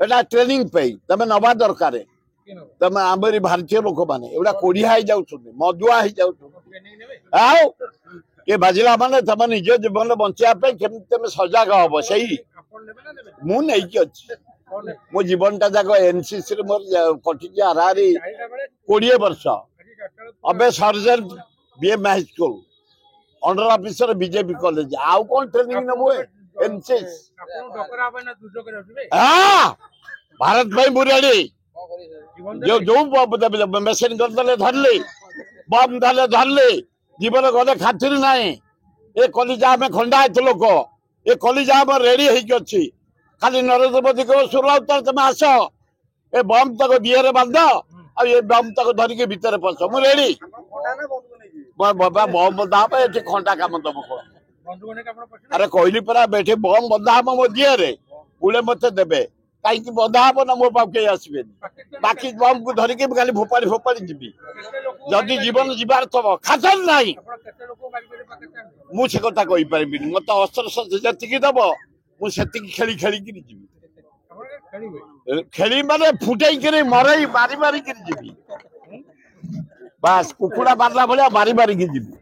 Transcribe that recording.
एटा training पे तमे नवा दरकार तमे आमरी भारतीय लोक माने एवडा कोढ़िया हो जाउछ मदुआ हो जाउछ आउ के बाजिला माने तमे निज जीवन बंचिया पे केम तमे सजग हबो सही मु नै कि अछि मो जीवन टा जाको एनसीसी रे मोर कटि के आरारी 20 वर्ष अबे सर्जन BM high school under officer BJP college आउ कोन ट्रेनिंग नबो एनसीसी हां भारत भाई मुरेडी जो जो मेसिन करदले धरली बम धरले धरली जीवन गले खातिर नाही ए कलिजा में खंडा है लोक ए कलिजा में रेडी है अच्छी खाली नरेंद्र मोदी को सुरउतर तुम आस ए बम तक दिहरे बांध आ ये बम तक धरिके भितर पस मु रेडी बाबा बम बंधा ये खंडा काम दब अरे कहली परा बैठे बम बंधा मो दिहरे बुले मत देबे कहीं बंधा हम ना मो पाखे आसबे बाकी बम को धरिके खाली फोपाड़ी फोपाड़ी जीवी जदि जीवन जीवार थब खातर नहीं मुझे कथा कही पारि मत अस्त्र शस्त्र जी दब मुझे खेली खेली जीवी खेली माने फुटे मरई मारी मारी जीवी बास कुकुड़ा मारला भाया मारी मारिकी जीवी